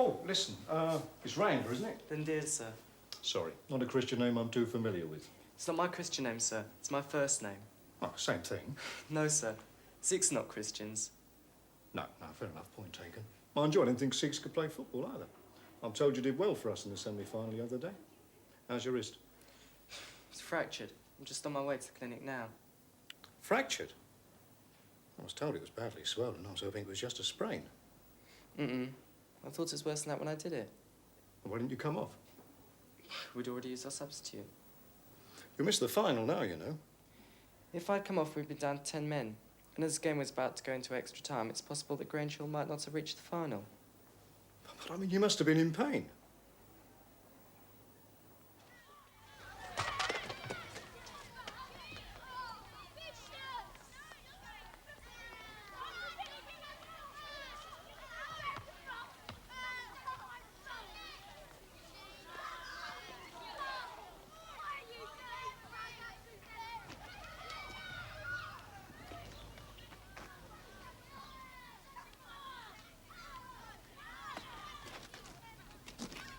Oh, listen, it's Ranger, isn't it? Indeed, sir. Sorry, not a Christian name I'm too familiar with. It's not my Christian name, sir. It's my first name. Oh, same thing. No, sir. Sikhs are not Christians. No, fair enough, point taken. Mind you, I didn't think Sikhs could play football either. I'm told you did well for us in the semi-final the other day. How's your wrist? It's fractured. I'm just on my way to the clinic now. Fractured? I was told it was badly swollen. I was hoping it was just a sprain. I thought it was worse than that when I did it. Why didn't you come off? We'd already used our substitute. You missed the final now, you know. If I'd come off, we'd be down to 10 men. And as the game was about to go into extra time, it's possible that Grange might not have reached the final. But, I mean, you must have been in pain.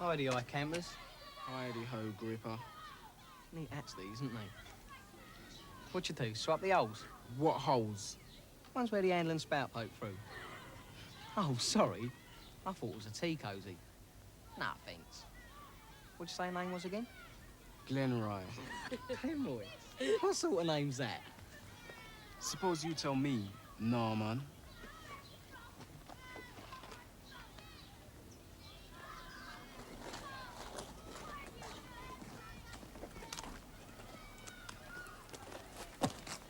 Howdy-hi, campers. Howdy-ho, Gripper. Neat hats, these, isn't they? What you do, swap the holes? What holes? One's where the handle and spout poke through. Oh, sorry. I thought it was a tea cosy. Nah, thanks. What'd you say your name was again? Glenroy. Glenroy? What sort of name's that? Suppose you tell me, Norman.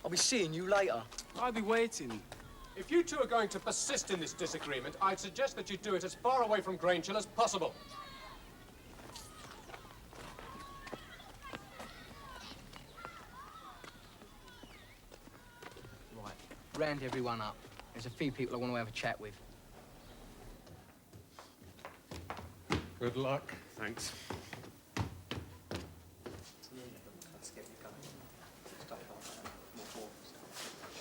I'll be seeing you later. I'll be waiting. If you two are going to persist in this disagreement, I'd suggest that you do it as far away from Grange as possible. Right, round everyone up. There's a few people I want to have a chat with. Good luck. Thanks.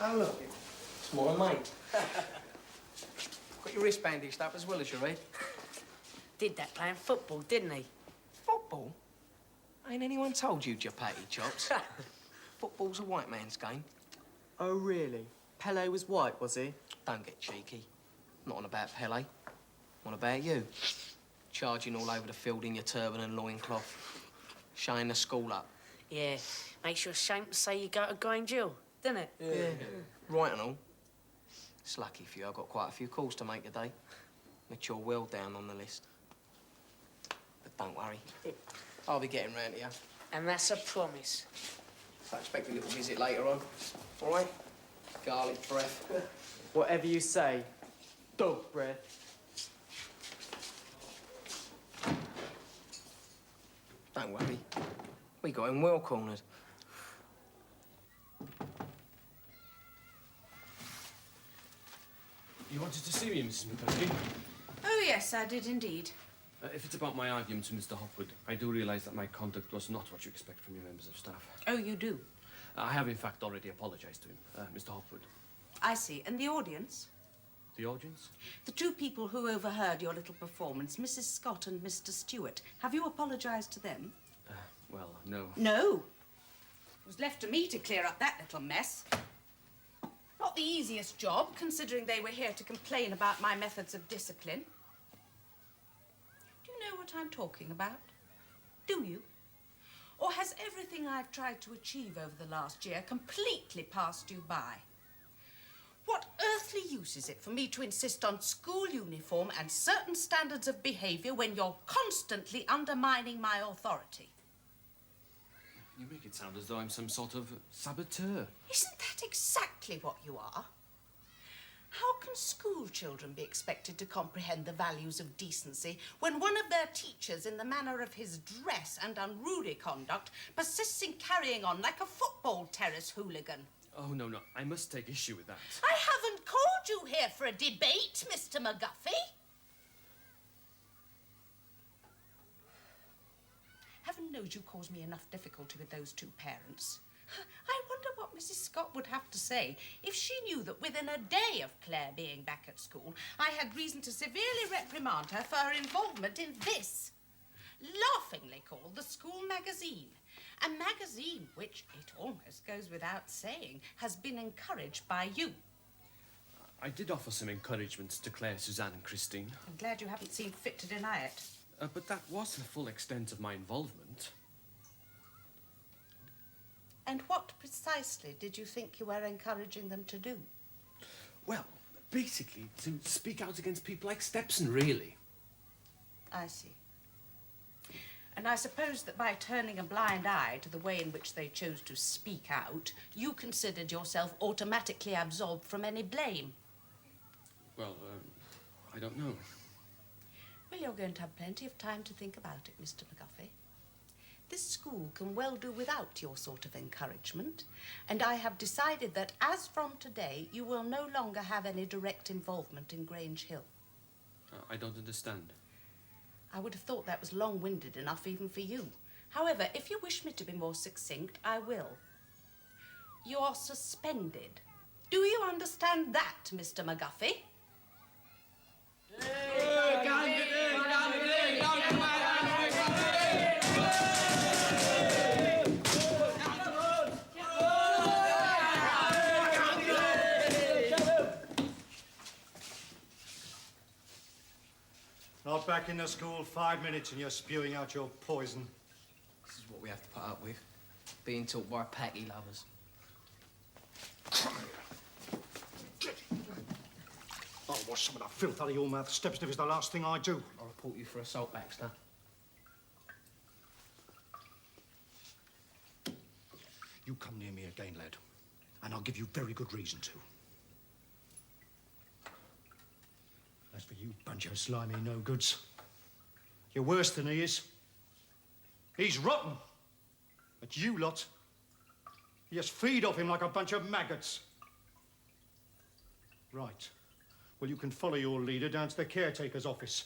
Oh, look, it's my mate. Got your wrist bandaged up as well as your head. Did that playing football, didn't he? Football? Ain't anyone told you, Japati chops? Football's a white man's game. Oh, really? Pele was white, was he? Don't get cheeky. Not on about Pele. On about you. Charging all over the field in your turban and loincloth. Showing the school up. Yeah, makes you ashamed to say you go to Grange, doesn't it? Yeah. Right and all. It's lucky for you, I've got quite a few calls to make today. But you're well down on the list. But don't worry. I'll be getting round to you. And that's a promise. So I expect a little visit later on. All right? Garlic breath. Whatever you say. Dog breath. Don't worry. We got him well cornered. You wanted to see me, Mrs. McCluskey? Oh, yes, I did indeed. If it's about my argument to Mr. Hopwood, I do realise that my conduct was not what you expect from your members of staff. Oh, you do? I have, in fact, already apologised to him, Mr. Hopwood. I see. And the audience? The audience? The two people who overheard your little performance, Mrs. Scott and Mr. Stewart. Have you apologised to them? Well, no. No. It was left to me to clear up that little mess. Not the easiest job, considering they were here to complain about my methods of discipline. Do you know what I'm talking about? Do you? Or has everything I've tried to achieve over the last year completely passed you by? What earthly use is it for me to insist on school uniform and certain standards of behaviour when you're constantly undermining my authority? You make it sound as though I'm some sort of saboteur. Isn't that exactly what you are? How can school children be expected to comprehend the values of decency when one of their teachers, in the manner of his dress and unruly conduct, persists in carrying on like a football terrace hooligan? Oh, no, no. I must take issue with that. I haven't called you here for a debate, Mr. McGuffey. Heaven knows you cause me enough difficulty with those two parents. I wonder what Mrs. Scott would have to say if she knew that within a day of Claire being back at school, I had reason to severely reprimand her for her involvement in this, laughingly called the school magazine. A magazine which, it almost goes without saying, has been encouraged by you. I did offer some encouragement to Claire, Suzanne and Christine. I'm glad you haven't seen fit to deny it. But that wasn't the full extent of my involvement. And what precisely did you think you were encouraging them to do? Well, basically, to speak out against people like Stepson, really. I see. And I suppose that by turning a blind eye to the way in which they chose to speak out, you considered yourself automatically absolved from any blame. Well, I don't know. Well, you're going to have plenty of time to think about it, Mr. McGuffey. This school can well do without your sort of encouragement, and I have decided that as from today, you will no longer have any direct involvement in Grange Hill. I don't understand. I would have thought that was long-winded enough even for you. However, if you wish me to be more succinct, I will. You're suspended. Do you understand that, Mr. McGuffey? Not back in the school 5 minutes and you're spewing out your poison. This is what we have to put up with. Being taught by packy lovers. I'll wash some of that filth out of your mouth. Step sniff is the last thing I do. I'll report you for assault, Baxter. You come near me again, lad, and I'll give you very good reason to. As for you bunch of slimy no-goods, you're worse than he is. He's rotten. But you lot, you just feed off him like a bunch of maggots. Right. Well, you can follow your leader down to the caretaker's office.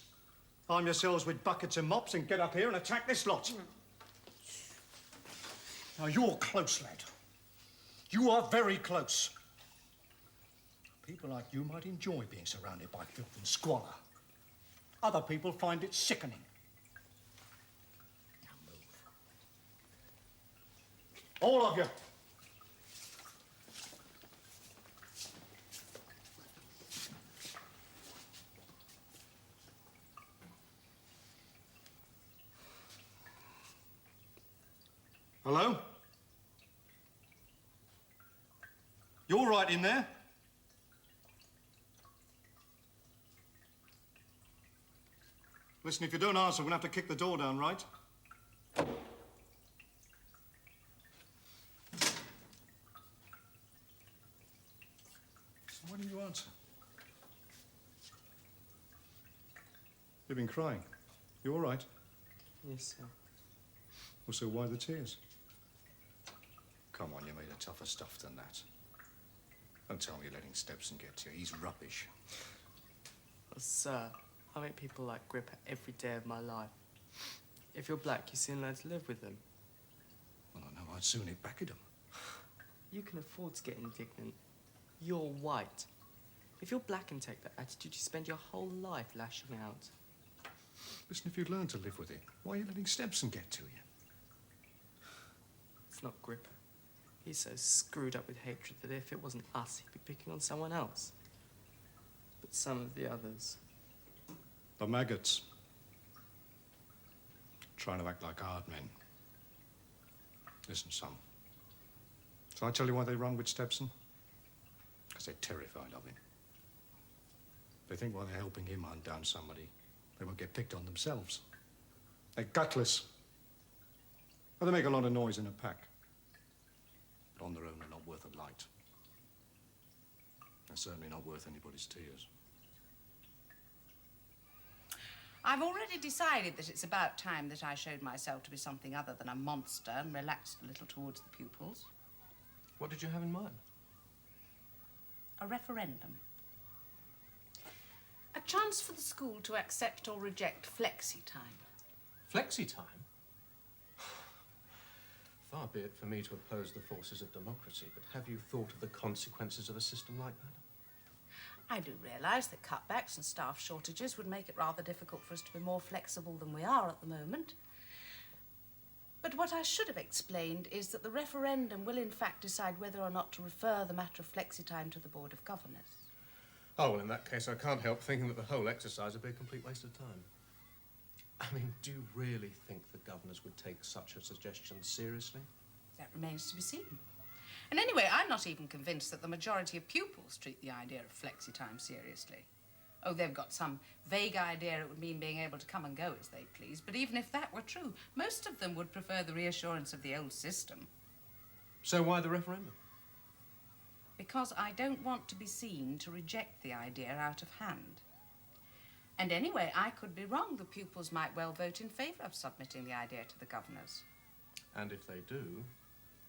Arm yourselves with buckets and mops and get up here and attack this lot. Now, you're close, lad. You are very close. People like you might enjoy being surrounded by filth and squalor. Other people find it sickening. Now move. All of you. Hello? You all right in there? Listen, if you don't answer, we're gonna have to kick the door down, right? So why didn't you answer? You've been crying. You all right? Yes, sir. Well, so why the tears? Come on, you're made of tougher stuff than that. Don't tell me you're letting Stepson get to you. He's rubbish. Well, sir, I meet people like Gripper every day of my life. If you're black, you soon learn to live with them. Well, I know I'd soon hit back at him. You can afford to get indignant. You're white. If you're black and take that attitude, you spend your whole life lashing out. Listen, if you'd learned to live with it, why are you letting Stepson get to you? It's not Gripper. He's so screwed up with hatred that if it wasn't us, he'd be picking on someone else. But some of the others... The maggots. Trying to act like hard men. Listen, son. Shall I tell you why they run with Stepson? Because they're terrified of him. They think while they're helping him hunt down somebody, they won't get picked on themselves. They're gutless. Well, they make a lot of noise in a pack. But on their own, they're not worth a light. They're certainly not worth anybody's tears. I've already decided that it's about time that I showed myself to be something other than a monster and relaxed a little towards the pupils. What did you have in mind? A referendum. A chance for the school to accept or reject flexi time. Flexi time? Fine. Far be it for me to oppose the forces of democracy, but have you thought of the consequences of a system like that? I do realise that cutbacks and staff shortages would make it rather difficult for us to be more flexible than we are at the moment. But what I should have explained is that the referendum will in fact decide whether or not to refer the matter of flexi-time to the Board of Governors. Oh, well, in that case, I can't help thinking that the whole exercise would be a complete waste of time. I mean, do you really think the governors would take such a suggestion seriously? That remains to be seen. And anyway, I'm not even convinced that the majority of pupils treat the idea of flexi-time seriously. Oh, they've got some vague idea it would mean being able to come and go as they please, but even if that were true, most of them would prefer the reassurance of the old system. So why the referendum? Because I don't want to be seen to reject the idea out of hand. And anyway, I could be wrong. The pupils might well vote in favour of submitting the idea to the governors. And if they do,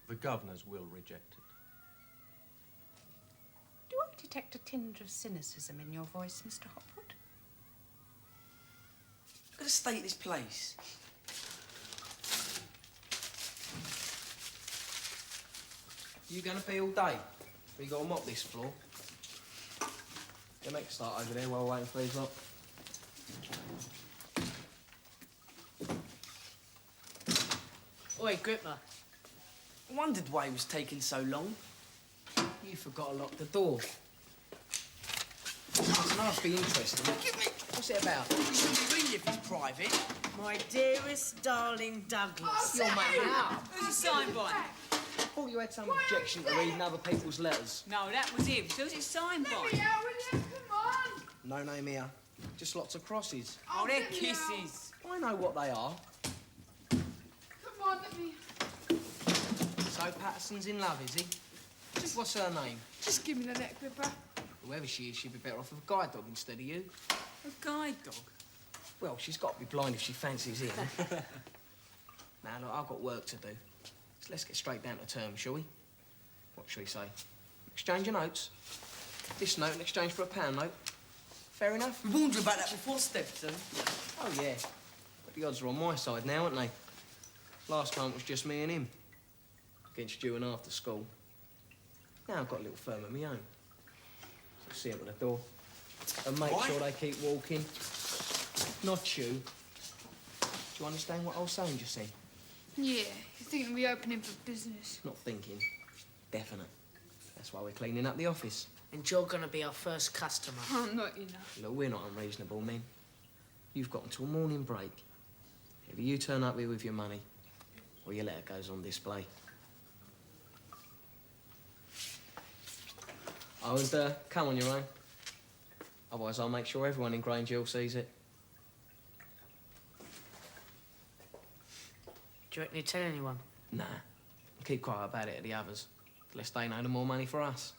the governors will reject it. Do I detect a tinge of cynicism in your voice, Mr. Hopwood? Look at the state of this place. You gonna be all day? We gotta mop this floor. Yeah, make a start over there while we're waiting for these lot. Oi, Gripper. I wondered why he was taking so long. You forgot to lock the door. It must be interesting. Give me... What's it about? You shouldn't read if it's private. My dearest darling Douglas. Your mate. Who's it signed by? I thought you had some objection to reading other people's letters. No, that was him. Who's it signed by? No name here. Just lots of crosses. Oh, they're kisses. I know what they are. Come on, let me... So Patterson's in love, is he? What's her name? Just give me the neck, Gripper. Whoever she is, she'd be better off with a guide dog instead of you. A guide dog? Well, she's got to be blind if she fancies him. Now, look, I've got work to do. So let's get straight down to terms, shall we? What shall we say? Exchange your notes. This note in exchange for a £1 note. Fair enough? We warned you about that before, Stepson. Oh, yeah. But the odds are on my side now, aren't they? Last time it was just me and him. Against you and after school. Now I've got a little firm of my own. So see them at the door. And make sure they keep walking. Not you. Do you understand what I was saying just then? Yeah, you're thinking of reopening for business. Not thinking. Definite. That's why we're cleaning up the office. And you're gonna be our first customer. I'm not enough. Look, we're not unreasonable men. You've got until morning break. Either you turn up here with your money, or your letter goes on display. Oh, and come on your own. Otherwise, I'll make sure everyone in Grange sees it. Do you reckon you'd tell anyone? Nah. Keep quiet about it to the others. Lest they know the more money for us.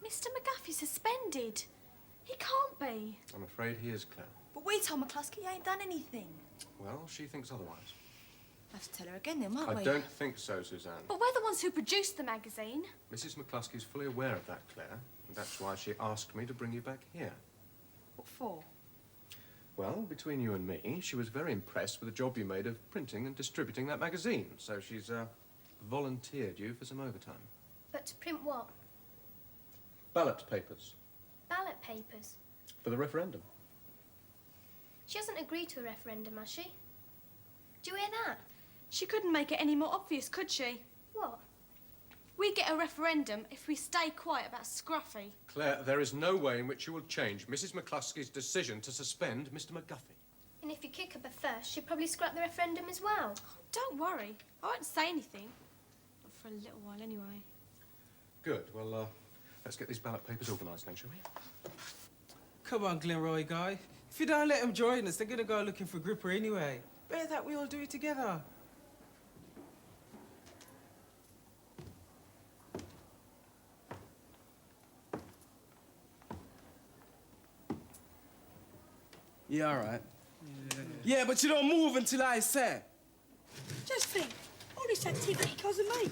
Mr. McGuffey's suspended. He can't be. I'm afraid he is, Claire. But we told McCluskey he ain't done anything. Well, she thinks otherwise. We'll have to tell her again then, won't we? I don't think so, Suzanne. But we're the ones who produced the magazine. Mrs. McCluskey's fully aware of that, Claire. And that's why she asked me to bring you back here. What for? Well, between you and me, she was very impressed with the job you made of printing and distributing that magazine. So she's, volunteered you for some overtime. But to print what? Ballot papers Ballot papers. for the referendum. She hasn't agreed to a referendum, has she? Do you hear that? She couldn't make it any more obvious, could she? What? We get a referendum if we stay quiet about Scruffy. Claire, there is no way in which you will change Mrs. McCluskey's decision to suspend Mr. McGuffey. And if you kick up a fuss, she'll probably scrap the referendum as well. Oh, don't worry. I won't say anything. Not for a little while, anyway. Good. Well, let's get these ballot papers organised then, shall we? Come on, Glenroy guy. If you don't let them join us, they're gonna go looking for Gripper anyway. Better that we all do it together. Yeah, all right. Yeah, but you don't move until I say. Just think, all this activity because of me.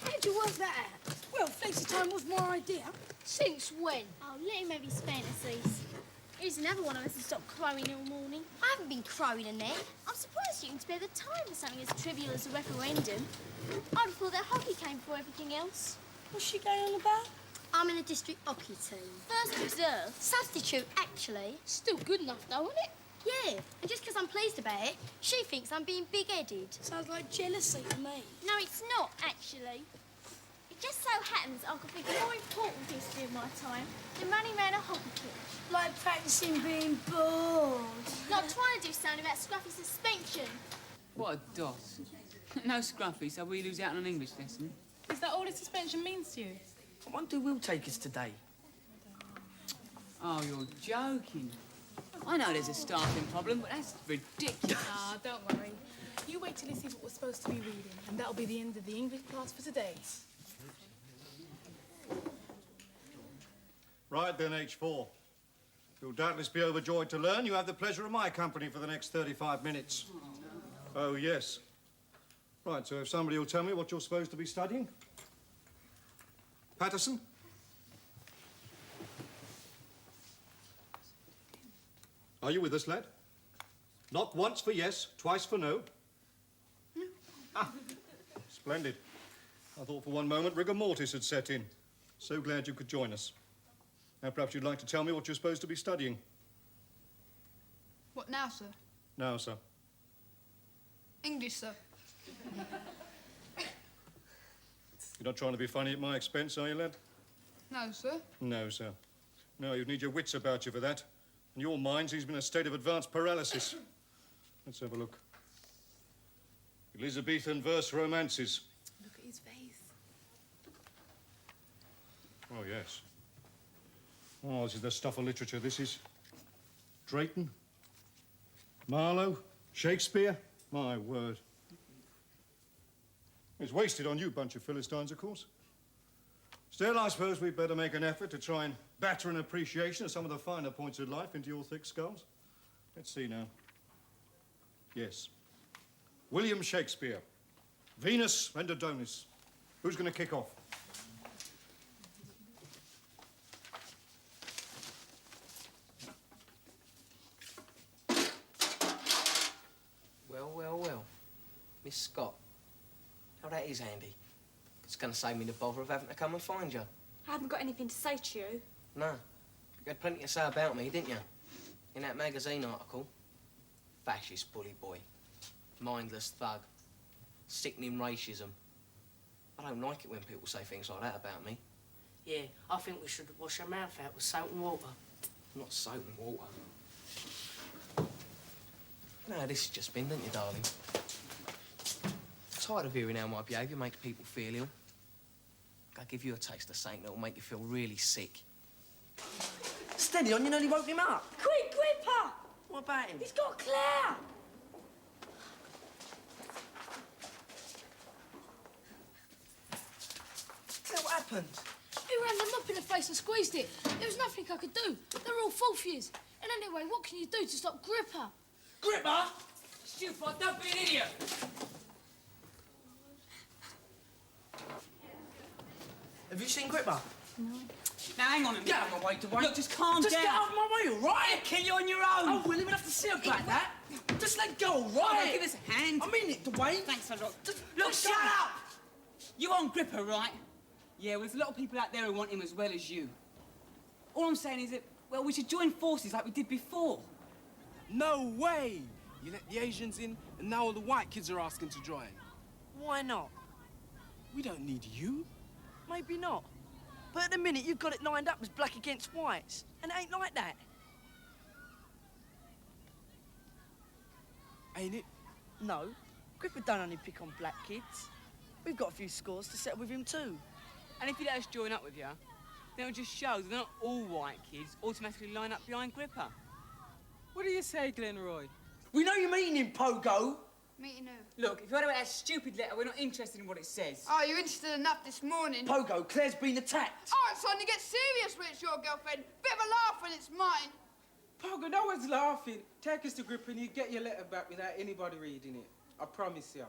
How'd you work that out? Well, flexi time was my idea. Since when? Oh, let him have his fantasies. Here's another one of us to stop crowing all morning. I haven't been crowing, Annette. I'm surprised you can spare the time for something as trivial as a referendum. I'd have thought that hockey came before everything else. What's she going on about? I'm in the district hockey team. First reserve. Substitute, actually. Still good enough, though, isn't it? Yeah, and just because I'm pleased about it, she thinks I'm being big-headed. Sounds like jealousy to me. No, it's not, actually. It just so happens I could think of more important things to do with my time than running around a hockey pitch. Like practising being bored. Like trying to do something about Scruffy suspension. What a dos. No Scruffy, so we lose out on an English lesson. Is that all the suspension means to you? I wonder who will take us today. Oh, you're joking. I know there's a staffing problem, but that's ridiculous. Ah, don't worry. You wait till you see what we're supposed to be reading, and that'll be the end of the English class for today. Right then, H4. You'll doubtless be overjoyed to learn you have the pleasure of my company for the next 35 minutes. Oh, yes. Right, so if somebody will tell me what you're supposed to be studying. Patterson? Are you with us, lad? Not once for yes, twice for no. Ah, splendid. I thought for one moment rigor mortis had set in. So glad you could join us. Now, perhaps you'd like to tell me what you're supposed to be studying. What now, sir? Now, sir. English, sir. You're not trying to be funny at my expense, are you, lad? No, sir. No, sir. No, you'd need your wits about you for that. And your mind seems to be in a state of advanced paralysis. Let's have a look. Elizabethan verse romances. Look at his face. Oh, yes. Oh, this is the stuff of literature, this is. Drayton, Marlowe, Shakespeare. My word. It's wasted on you, bunch of Philistines, of course. Still, I suppose we'd better make an effort to try and batter an appreciation of some of the finer points of life into your thick skulls. Let's see now. Yes. William Shakespeare. Venus and Adonis. Who's going to kick off? Well. Miss Scott. Oh, that is handy. It's going to save me the bother of having to come and find you. I haven't got anything to say to you. No. You had plenty to say about me, didn't you? In that magazine article. Fascist bully boy. Mindless thug. Sickening racism. I don't like it when people say things like that about me. Yeah, I think we should wash our mouth out with salt and water. Not soap and water. No, this has just been, didn't you, darling? Tired of hearing how my behaviour makes people feel ill. I'll give you a taste of something that'll make you feel really sick. Steady on, you nearly woke him up. Quick, Gripper! What about him? He's got Claire! What happened? He ran them up in the face and squeezed it. There was nothing I could do. They're all fourth years. And anyway, what can you do to stop Gripper? Gripper? Stupid, don't be an idiot! Have you seen Gripper? No. Now, hang on a minute. Get out of my way, Dwayne. Look, just calm Just down. get out of my way, all right? I'll kill you on your own. Oh, William, we'll have to see about that. Just let go, all right? Oh, give us a hand. I mean it, Dwayne. Thanks a lot. Look, Shut up! You want Gripper, right? Yeah, well, there's a lot of people out there who want him as well as you. All I'm saying is that, well, we should join forces like we did before. No way! You let the Asians in, and now all the white kids are asking to join. Why not? We don't need you. Maybe not. But at the minute, you've got it lined up as black against whites. And it ain't like that. Ain't it? No. Gripper don't only pick on black kids. We've got a few scores to settle with him too. And if he let us join up with you, then it'll just show that not all white kids automatically line up behind Gripper. What do you say, Glenroy? We know you're meeting him, Pogo. Meeting who? Look, if you heard about that stupid letter, we're not interested in what it says. Oh, you're interested enough this morning. Pogo, Claire's been attacked. All right, son, you get serious when it's your girlfriend. Bit of a laugh when it's mine. Pogo, no one's laughing. Take us to Gripper and you get your letter back without anybody reading it. I promise you.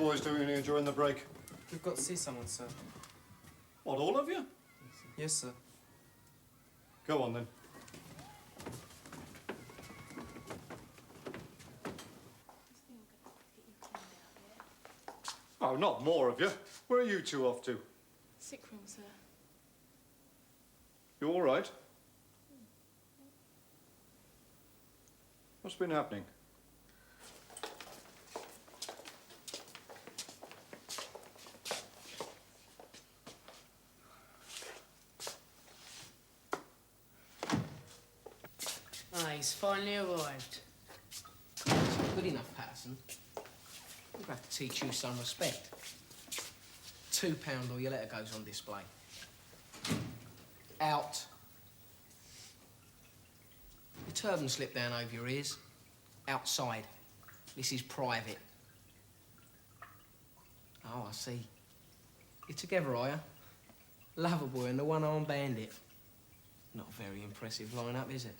boys doing here during the break? We've got to see someone, sir. What, all of you? Yes, sir. Go on, then. Oh, not more of you. Where are you two off to? Sick room, sir. You all right? What's been happening? Ah, he's finally arrived. Good enough, Patterson. We'll have to teach you some respect. £2 or your letter goes on display. Out. Your turban slipped down over your ears. Outside. This is private. Oh, I see. You're together, are you? Loverboy and the one-armed bandit. Not a very impressive line-up, is it?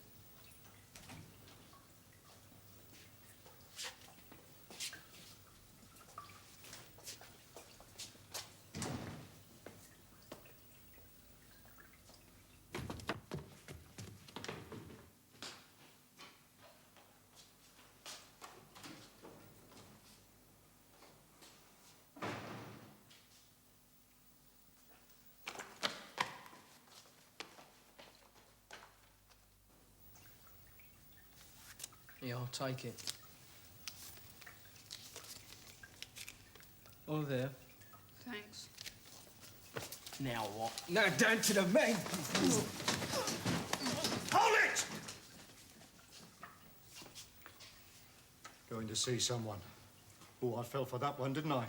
Yeah, I'll take it. All there. Thanks. Now what? Now down to the main. Hold it! Going to see someone. Oh, I fell for that one, didn't I?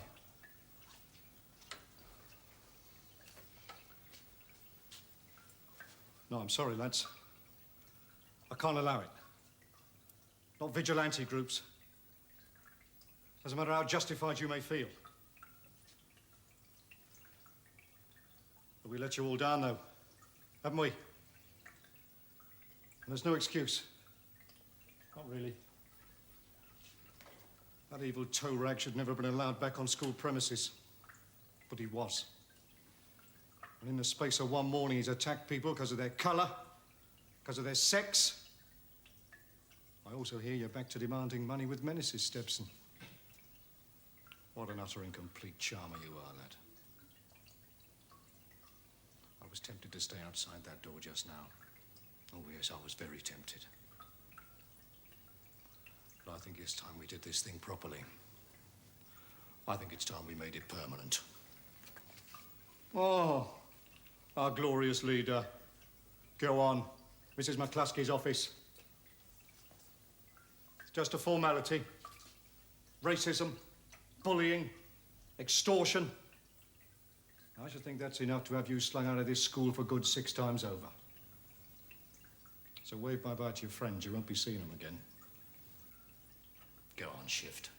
No, I'm sorry, lads. I can't allow it. Not vigilante groups. Doesn't matter how justified you may feel. But we let you all down, though, haven't we? And there's no excuse. Not really. That evil toe rag should never have been allowed back on school premises. But he was. And in the space of one morning, he's attacked people because of their colour, because of their sex. I also hear you're back to demanding money with menaces, Stepson. What an utter and complete charmer you are, lad. I was tempted to stay outside that door just now. Oh, yes, I was very tempted. But I think it's time we did this thing properly. I think it's time we made it permanent. Oh, our glorious leader. Go on. Mrs. McCluskey's office. It's just a formality. Racism, bullying, extortion. I should think that's enough to have you slung out of this school for good 6 times over. So wave bye-bye to your friends. You won't be seeing them again. Go on, shift.